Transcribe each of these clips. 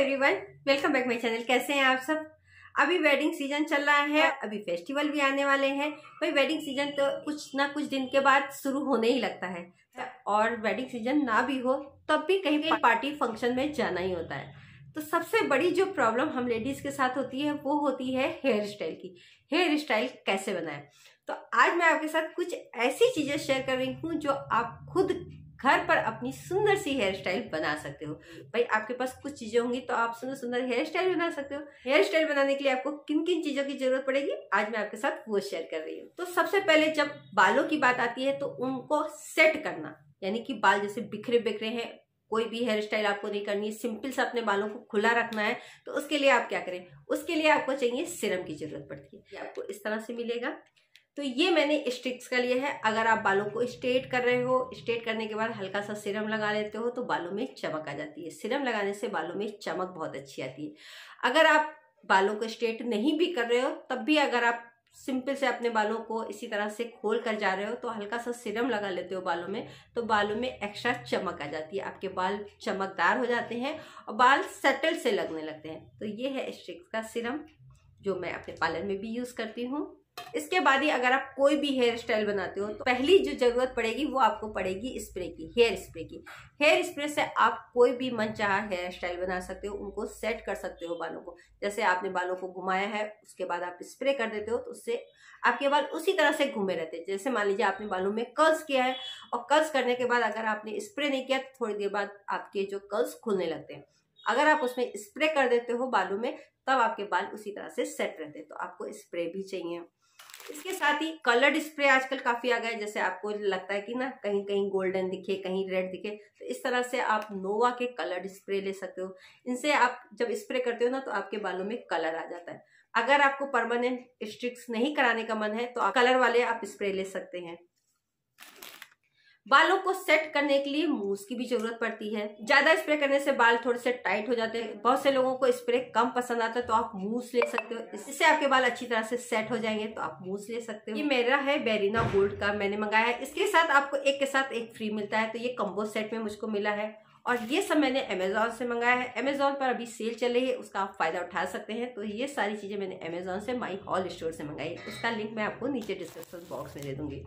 Everyone, welcome back my channel. कैसे हैं आप सब। अभी वेडिंग सीजन चल रहा है, अभी फेस्टिवल भी आने वाले हैं। भाई वेडिंग सीजन तो कुछ ना कुछ दिन के बाद शुरू होने ही लगता है, और वेडिंग सीजन ना भी हो तब भी कहीं पार्टी फंक्शन में जाना ही होता है। तो सबसे बड़ी जो प्रॉब्लम हम लेडीज के साथ होती है वो होती है हेयर स्टाइल की। हेयर स्टाइल कैसे बनाएं, तो आज मैं आपके साथ कुछ ऐसी चीजें शेयर कर रही हूँ जो आप खुद घर पर अपनी सुंदर सी हेयर स्टाइल बना सकते हो। भाई आपके पास कुछ चीजें होंगी तो आप सुंदर सुंदर हेयर स्टाइल बना सकते हो। हेयर स्टाइल बनाने के लिए आपको किन किन चीजों की जरूरत पड़ेगी आज मैं आपके साथ वो शेयर कर रही हूँ। तो सबसे पहले जब बालों की बात आती है तो उनको सेट करना, यानी कि बाल जैसे बिखरे बिखरे हैं, कोई भी हेयर स्टाइल आपको नहीं करनी है, सिंपल से अपने बालों को खुला रखना है। तो उसके लिए आप क्या करें, उसके लिए आपको चाहिए सीरम की जरूरत पड़ती है। ये आपको इस तरह से मिलेगा। तो ये मैंने स्ट्रिक्स का लिया है। अगर आप बालों को स्ट्रेट कर रहे हो, स्ट्रेट करने के बाद हल्का सा सीरम लगा लेते हो तो बालों में चमक आ जाती है। सीरम लगाने से बालों में चमक बहुत अच्छी आती है। अगर आप बालों को स्ट्रेट नहीं भी कर रहे हो तब भी अगर आप सिंपल से अपने बालों को इसी तरह से खोल कर जा रहे हो तो हल्का सा सीरम लगा लेते हो बालों में, तो बालों में एक्स्ट्रा चमक आ जाती है। आपके बाल चमकदार हो जाते हैं और बाल सेटल से लगने लगते हैं। तो ये है स्ट्रिक्स का सीरम जो मैं अपने पार्लर में भी यूज करती हूँ। इसके बाद ही अगर आप कोई भी हेयर स्टाइल बनाते हो तो पहली जो जरूरत पड़ेगी वो आपको पड़ेगी स्प्रे की, हेयर स्प्रे की। हेयर स्प्रे से आप कोई भी मनचाहा हेयर स्टाइल बना सकते हो, उनको सेट कर सकते हो बालों को। जैसे आपने बालों को घुमाया है, उसके बाद आप स्प्रे कर देते हो तो उससे आपके बाल उसी तरह से घूमे रहते हैं। जैसे मान लीजिए आपने बालों में कर्ल्स किया है और कर्ल्स करने के बाद अगर आपने स्प्रे नहीं किया तो थोड़ी देर बाद आपके जो कर्ल्स खुलने लगते हैं। अगर आप उसमें स्प्रे कर देते हो बालों में तब आपके बाल उसी तरह से सेट रहते हैं। तो आपको स्प्रे भी चाहिए। इसके साथ ही कलर्ड स्प्रे आजकल काफी आ गए। जैसे आपको लगता है कि ना कहीं कहीं गोल्डन दिखे, कहीं रेड दिखे, तो इस तरह से आप नोवा के कलर्ड स्प्रे ले सकते हो। इनसे आप जब स्प्रे करते हो ना तो आपके बालों में कलर आ जाता है। अगर आपको परमानेंट स्ट्रिक्स नहीं कराने का मन है तो आप कलर वाले आप स्प्रे ले सकते हैं। बालों को सेट करने के लिए मूस की भी जरूरत पड़ती है। ज्यादा स्प्रे करने से बाल थोड़े से टाइट हो जाते हैं। बहुत से लोगों को स्प्रे कम पसंद आता है तो आप मूस ले सकते हो, इससे आपके बाल अच्छी तरह से सेट हो जाएंगे। तो आप मूस ले सकते हो। ये मेरा है बेरीना गोल्ड का, मैंने मंगाया है। इसके साथ आपको एक के साथ एक फ्री मिलता है। तो ये कम्बो सेट में मुझको मिला है और ये सब मैंने अमेजोन से मंगाया है। अमेजोन पर अभी सेल चल रही है, उसका आप फायदा उठा सकते हैं। तो ये सारी चीजें मैंने अमेजोन से माई हॉल स्टोर से मंगाई। उसका लिंक मैं आपको नीचे डिस्क्रिप्शन बॉक्स में दे दूंगी।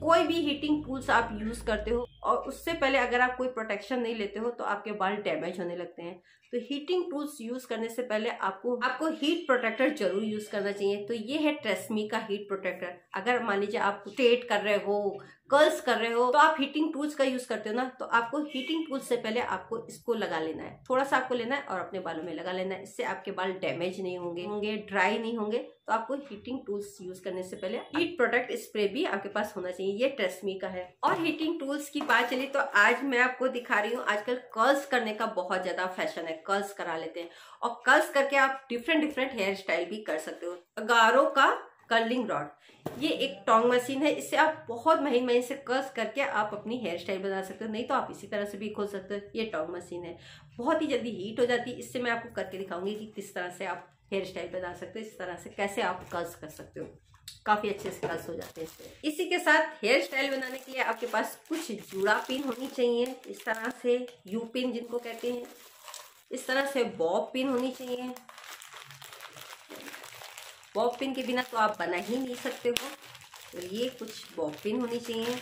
कोई भी हीटिंग टूल्स आप यूज करते हो और उससे पहले अगर आप कोई प्रोटेक्शन नहीं लेते हो तो आपके बाल डैमेज होने लगते हैं। तो हीटिंग टूल्स यूज करने से पहले आपको हीट प्रोटेक्टर जरूर यूज करना चाहिए। तो ये है ट्रेस्मी का हीट प्रोटेक्टर। अगर मान लीजिए आप स्ट्रेट कर रहे हो, कर्ल्स कर रहे हो तो आप हीटिंग टूल्स का यूज करते हो ना, तो आपको हीटिंग टूल्स से पहले आपको इसको लगा लेना है। थोड़ा सा आपको लेना है और अपने बालों में लगा लेना है। इससे आपके बाल डैमेज नहीं होंगे, ड्राई नहीं होंगे। तो आपको हीटिंग टूल्स यूज करने से पहले हीट प्रोटेक्ट स्प्रे भी आपके पास होना चाहिए। ये ट्रेस्मी का है। और हीटिंग टूल्स की बात चली तो आज मैं आपको दिखा रही हूँ, आजकल कर्ल्स करने का बहुत ज्यादा फैशन है। कर्ल्स करा लेते हैं और कर्ल्स करके आप डिफरेंट हेयर स्टाइल भी कर सकते हो। गारो का कर्लिंग रॉड, ये एक टोंग मशीन है। इससे आप बहुत महीन से कर्ल्स करके आप अपनी हेयर स्टाइल बना सकते हो। नहीं तो आप इसी तरह से भी खोल सकते हो। ये टोंग मशीन है, बहुत ही जल्दी हीट हो जाती है। इससे मैं आपको करके दिखाऊंगी कि किस तरह से आप हेयर स्टाइल बना सकते हो। इस तरह से कैसे आप कर्ल्स कर सकते हो, काफी अच्छे से कर्ल्स हो जाते हैं इससे। इसी के साथ हेयर स्टाइल बनाने के लिए आपके पास कुछ जूड़ा पिन होनी चाहिए। इस तरह से यू पिन जिनको कहते हैं, इस तरह से बॉब पिन होनी चाहिए। बॉब पिन के बिना तो आप बना ही नहीं सकते हो। तो ये कुछ बॉब पिन होनी चाहिए।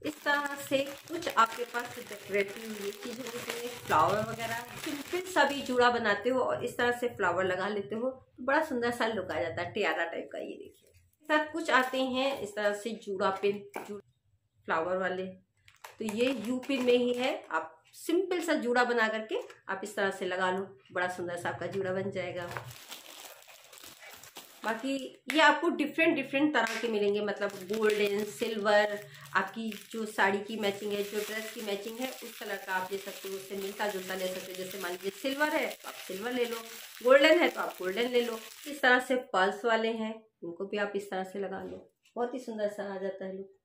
इस तरह से कुछ आपके पास डेकोरेटिव ये चीज होनी चाहिए, फ्लावर वगैरह। सिंपल सभी जूड़ा बनाते हो और इस तरह से फ्लावर लगा लेते हो तो बड़ा सुंदर सा लुक आ जाता है, टियारा टाइप का। ये देखिए साथ कुछ आते हैं इस तरह से जूड़ा पिन, फ्लावर वाले। तो ये यू पिन में ही है। आप सिंपल सा जूड़ा बना करके आप इस तरह से लगा लो, बड़ा सुंदर सा आपका जूड़ा बन जाएगा। बाकी ये आपको डिफरेंट तरह के मिलेंगे, मतलब गोल्डन, सिल्वर, आपकी जो साड़ी की मैचिंग है, जो ड्रेस की मैचिंग है उस कलर का आप ले सकते हो। उससे मिलता जुलता ले सकते हो। जैसे मान लीजिए सिल्वर है तो आप सिल्वर ले लो, गोल्डन है तो आप गोल्डन ले लो। इस तरह से पर्ल्स वाले हैं, उनको भी आप इस तरह से लगा लो, बहुत ही सुंदर सा आ जाता है लुक।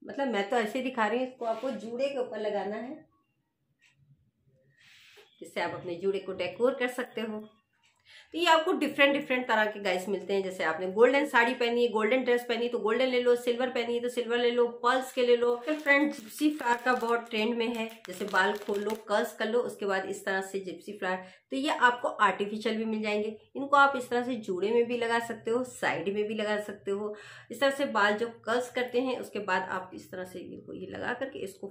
मतलब मैं तो ऐसे दिखा रही हूँ, इसको आपको जूड़े के ऊपर लगाना है, जिससे आप अपने जूड़े को डेकोर कर सकते हो। तो ये आपको डिफरेंट डिफरेंट तरह के गाइस मिलते हैं। जैसे आपने गोल्डन साड़ी पहनी है, गोल्डन ड्रेस पहनी तो गोल्डन ले लो, सिल्वर पहनी है तो सिल्वर ले लो, पर्ल्स के ले लो। तो फ्रेंड जिप्सी फ्लावर का बहुत ट्रेंड में है। जैसे बाल खोल लो, कर्ल्स कर लो, उसके बाद इस तरह से जिप्सी फ्लावर। तो ये आपको आर्टिफिशियल भी मिल जाएंगे। इनको आप इस तरह से जूड़े में भी लगा सकते हो, साइड में भी लगा सकते हो। इस तरह से बाल जो कर्ल्स करते हैं उसके बाद आप इस तरह से ये लगा करके इसको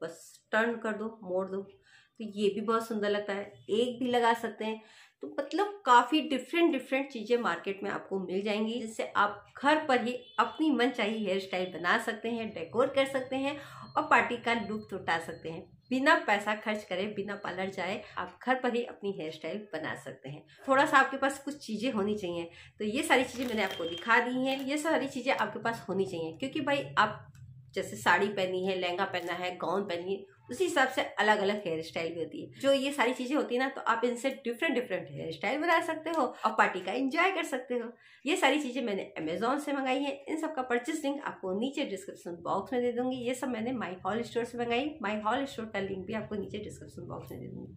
बस टर्न कर दो, मोड़ दो, तो ये भी बहुत सुंदर लगता है। एक भी लगा सकते हैं। तो मतलब काफी डिफरेंट डिफरेंट चीजें मार्केट में आपको मिल जाएंगी, जिससे आप घर पर ही अपनी मनचाही हेयर स्टाइल बना सकते हैं, डेकोर कर सकते हैं और पार्टी का लुत्फ उठा सकते हैं। बिना पैसा खर्च करे, बिना पार्लर जाए, आप घर पर ही अपनी हेयर स्टाइल बना सकते हैं। थोड़ा सा आपके पास कुछ चीजें होनी चाहिए। तो ये सारी चीजें मैंने आपको दिखा दी हैं। ये सारी चीजें आपके पास होनी चाहिए, क्योंकि भाई आप जैसे साड़ी पहनी है, लहंगा पहना है, गाउन पहनी है, उसी हिसाब से अलग अलग हेयर स्टाइल भी होती है। जो ये सारी चीजें होती है ना, तो आप इनसे डिफरेंट डिफरेंट हेयर स्टाइल बना सकते हो और पार्टी का एंजॉय कर सकते हो। ये सारी चीजें मैंने अमेजोन से मंगाई है। इन सब का परचेस लिंक आपको नीचे डिस्क्रिप्शन बॉक्स में दे दूंगी। ये सब मैंने माई हॉल स्टोर से मंगाई। माई हॉल स्टोर का लिंक भी आपको नीचे डिस्क्रिप्शन बॉक्स में दे दूंगी।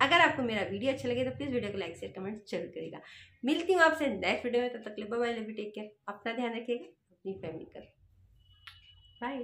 अगर आपको मेरा वीडियो अच्छा लगे तो प्लीज वीडियो को लाइक शेयर कमेंट जरूर करेगा। मिलती हूँ आपसे नेक्स्ट वीडियो में। तब तक bye bye, love you, take care, अपना ध्यान रखिएगा, अपनी फैमिली का। बाय।